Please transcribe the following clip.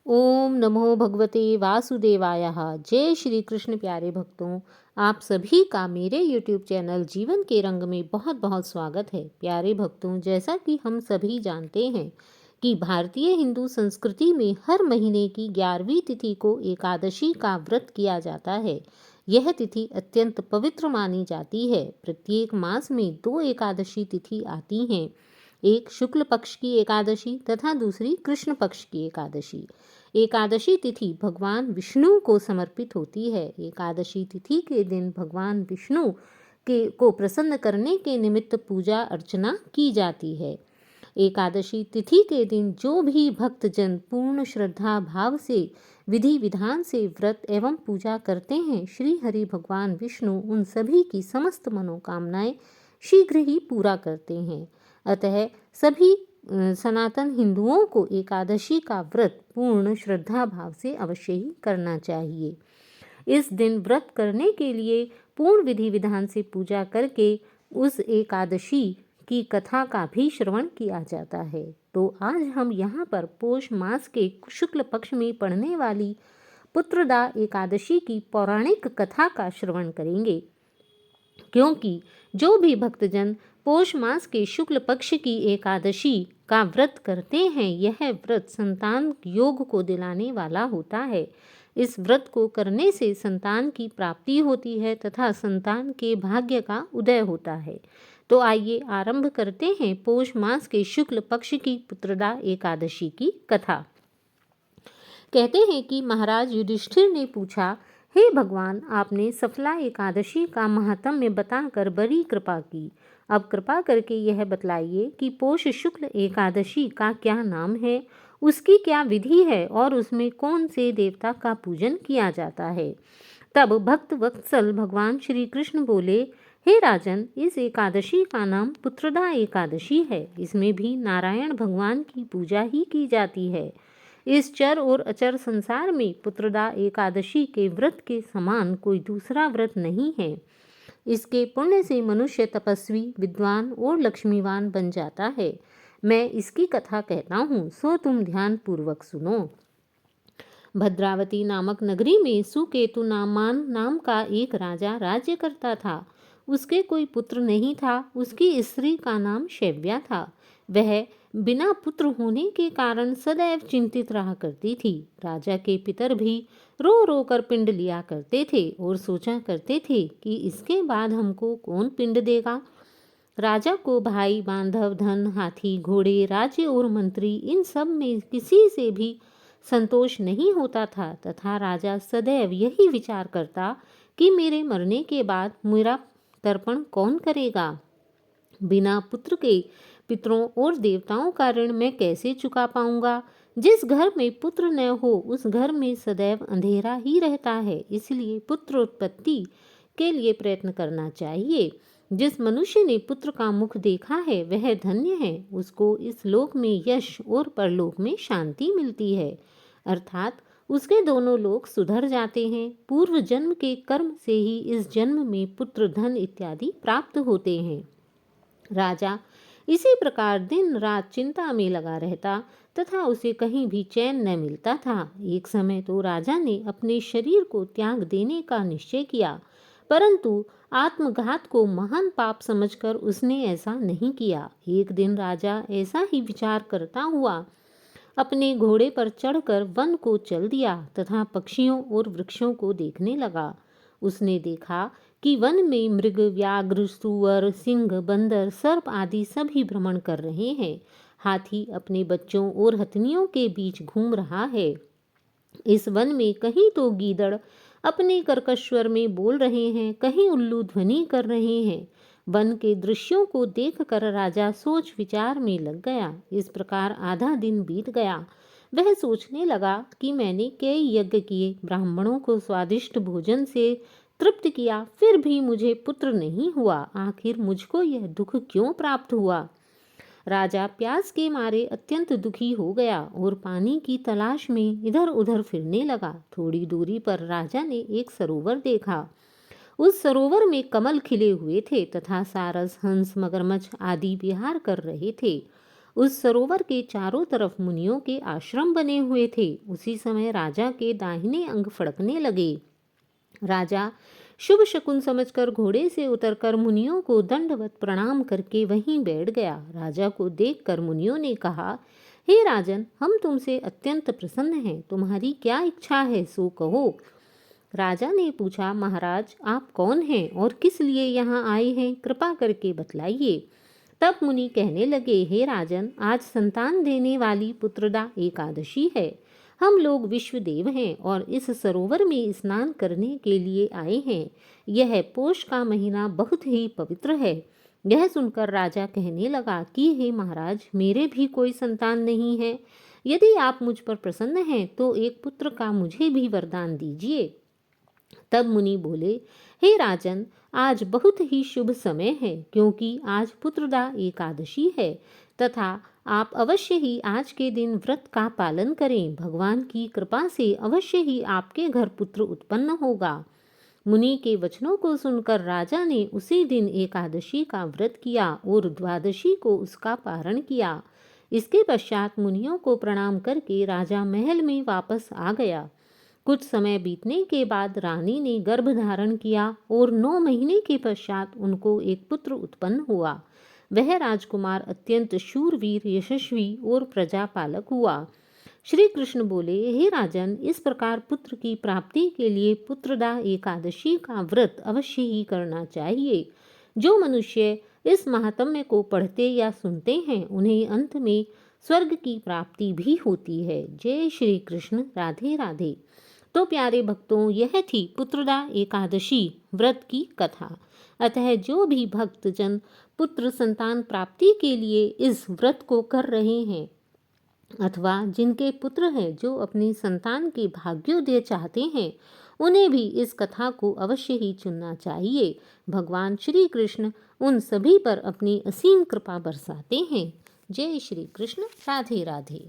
ओम नमो भगवते वासुदेवाय। जय श्री कृष्ण। प्यारे भक्तों, आप सभी का मेरे YouTube चैनल जीवन के रंग में बहुत बहुत स्वागत है। प्यारे भक्तों, जैसा कि हम सभी जानते हैं कि भारतीय हिंदू संस्कृति में हर महीने की 11वीं तिथि को एकादशी का व्रत किया जाता है। यह तिथि अत्यंत पवित्र मानी जाती है। प्रत्येक मास में 2 एकादशी तिथि आती हैं, एक शुक्ल पक्ष की एकादशी तथा दूसरी कृष्ण पक्ष की एकादशी। एकादशी तिथि भगवान विष्णु को समर्पित होती है। एकादशी तिथि के दिन भगवान विष्णु को प्रसन्न करने के निमित्त पूजा अर्चना की जाती है। एकादशी तिथि के दिन जो भी भक्तजन पूर्ण श्रद्धा भाव से विधि विधान से व्रत एवं पूजा करते हैं, श्री हरि भगवान विष्णु उन सभी की समस्त मनोकामनाएं शीघ्र ही पूरा करते हैं। अतः सभी सनातन हिंदुओं को एकादशी का व्रत पूर्ण श्रद्धा भाव से अवश्य ही करना चाहिए। इस दिन व्रत करने के लिए पूर्ण विधि विधान से पूजा करके उस एकादशी की कथा का भी श्रवण किया जाता है। तो आज हम यहाँ पर पोष मास के शुक्ल पक्ष में पड़ने वाली पुत्रदा एकादशी की पौराणिक कथा का श्रवण करेंगे, क्योंकि जो भी भक्तजन पोष मास के शुक्ल पक्ष की एकादशी का व्रत करते हैं, यह व्रत संतान योग को दिलाने वाला होता है। इस व्रत को करने से संतान की प्राप्ति होती है तथा संतान के भाग्य का उदय होता है। तो आइए आरंभ करते हैं पोष मास के शुक्ल पक्ष की पुत्रदा एकादशी की कथा। कहते हैं कि महाराज युधिष्ठिर ने पूछा, हे भगवान, आपने सफला एकादशी का महात्म्य बताकर बड़ी कृपा की। अब कृपा करके यह बतलाइए कि पोष शुक्ल एकादशी का क्या नाम है, उसकी क्या विधि है और उसमें कौन से देवता का पूजन किया जाता है। तब भक्त वत्सल भगवान श्री कृष्ण बोले, हे राजन, इस एकादशी का नाम पुत्रदा एकादशी है। इसमें भी नारायण भगवान की पूजा ही की जाती है। इस चर और अचर संसार में पुत्रदा एकादशी के व्रत के समान कोई दूसरा व्रत नहीं है। इसके पुण्य से मनुष्य तपस्वी, विद्वान और लक्ष्मीवान बन जाता है। मैं इसकी कथा कहता हूँ, सो तुम ध्यान पूर्वक सुनो। भद्रावती नामक नगरी में सुकेतु नाम का एक राजा राज्य करता था। उसके कोई पुत्र नहीं था। उसकी स्त्री का नाम शैव्या था। वह बिना पुत्र होने के कारण सदैव चिंतित रहा करती थी। राजा के पितर भी रो रो कर पिंड लिया करते थे और सोचा करते थे कि इसके बाद हमको कौन पिंड देगा। राजा को भाई, बांधव, धन, हाथी, घोड़े, राज्य और मंत्री, इन सब में किसी से भी संतोष नहीं होता था तथा राजा सदैव यही विचार करता कि मेरे मरने के बाद मेरा तर्पण कौन करेगा। बिना पुत्र के पितरों और देवताओं का ऋण मैं कैसे चुका पाऊंगा। जिस घर में पुत्र न हो उस घर में सदैव अंधेरा ही रहता है। इसलिए पुत्र उत्पत्ति के लिए प्रयत्न करना चाहिए। जिस मनुष्य ने पुत्र का मुख देखा है वह धन्य है। उसको इस लोक में यश और परलोक में शांति मिलती है, अर्थात उसके दोनों लोक सुधर जाते हैं। पूर्व जन्म के कर्म से ही इस जन्म में पुत्र, धन इत्यादि प्राप्त होते हैं। राजा इसी प्रकार दिन रात चिंता में लगा रहता तथा उसे कहीं भी चैन न मिलता था। एक समय तो राजा ने अपने शरीर को त्याग देने का निश्चय किया, परंतु आत्मघात को महान पाप समझकर उसने ऐसा नहीं किया। एक दिन राजा ऐसा ही विचार करता हुआ अपने घोड़े पर चढ़कर वन को चल दिया तथा पक्षियों और वृक्षों को देखने लगा। उसने देखा कि वन में मृग, व्याघ्र, सूअर, सिंह, बंदर, सर्प आदि सभी भ्रमण कर रहे हैं। हाथी अपने बच्चों और हथनियों के बीच घूम रहा है। इस वन में कहीं तो गीदड़ अपने कर्कश स्वर में बोल रहे हैं, कहीं उल्लू ध्वनि कर रहे हैं। वन के दृश्यों को देखकर राजा सोच विचार में लग गया। इस प्रकार आधा दिन बीत गया। वह सोचने लगा कि मैंने कई यज्ञ किए, ब्राह्मणों को स्वादिष्ट भोजन से तृप्त किया, फिर भी मुझे पुत्र नहीं हुआ। आखिर मुझको यह दुख क्यों प्राप्त हुआ। राजा प्यास के मारे अत्यंत दुखी हो गया और पानी की तलाश में इधर उधर फिरने लगा। थोड़ी दूरी पर राजा ने एक सरोवर देखा। उस सरोवर में कमल खिले हुए थे तथा सारस, हंस, मगरमच्छ आदि विहार कर रहे थे। उस सरोवर के चारों तरफ मुनियों के आश्रम बने हुए थे। उसी समय राजा के दाहिने अंग फड़कने लगे। राजा शुभ शकुन समझकर घोड़े से उतरकर मुनियों को दंडवत प्रणाम करके वहीं बैठ गया। राजा को देखकर मुनियों ने कहा, हे राजन, हम तुमसे अत्यंत प्रसन्न हैं। तुम्हारी क्या इच्छा है, सो कहो। राजा ने पूछा, महाराज, आप कौन हैं और किस लिए यहाँ आए हैं, कृपा करके बतलाइए। तब मुनि कहने लगे, हे राजन, आज संतान देने वाली पुत्रदा एकादशी है। हम लोग विश्वदेव हैं और इस सरोवर में स्नान करने के लिए आए हैं। यह पोष का महीना बहुत ही पवित्र है। यह सुनकर राजा कहने लगा कि हे महाराज, मेरे भी कोई संतान नहीं है। यदि आप मुझ पर प्रसन्न हैं तो एक पुत्र का मुझे भी वरदान दीजिए। तब मुनि बोले, हे राजन, आज बहुत ही शुभ समय है, क्योंकि आज पुत्रदा एकादशी है तथा आप अवश्य ही आज के दिन व्रत का पालन करें। भगवान की कृपा से अवश्य ही आपके घर पुत्र उत्पन्न होगा। मुनि के वचनों को सुनकर राजा ने उसी दिन एकादशी का व्रत किया और द्वादशी को उसका पारण किया। इसके पश्चात मुनियों को प्रणाम करके राजा महल में वापस आ गया। कुछ समय बीतने के बाद रानी ने गर्भ धारण किया और 9 महीने के पश्चात उनको एक पुत्र उत्पन्न हुआ। वह राजकुमार अत्यंत शूरवीर, यशस्वी और प्रजापालक हुआ। श्री कृष्ण बोले, हे राजन, इस प्रकार पुत्र की प्राप्ति के लिए पुत्रदा एकादशी का व्रत अवश्य ही करना चाहिए। जो मनुष्य इस महात्म्य को पढ़ते या सुनते हैं, उन्हें अंत में स्वर्ग की प्राप्ति भी होती है। जय श्री कृष्ण। राधे राधे। तो प्यारे भक्तों, यह थी पुत्रदा एकादशी व्रत की कथा। अतः जो भी भक्तजन पुत्र संतान प्राप्ति के लिए इस व्रत को कर रहे हैं अथवा जिनके पुत्र हैं जो अपनी संतान के भाग्योदय चाहते हैं, उन्हें भी इस कथा को अवश्य ही चुनना चाहिए। भगवान श्री कृष्ण उन सभी पर अपनी असीम कृपा बरसाते हैं। जय श्री कृष्ण। राधे राधे।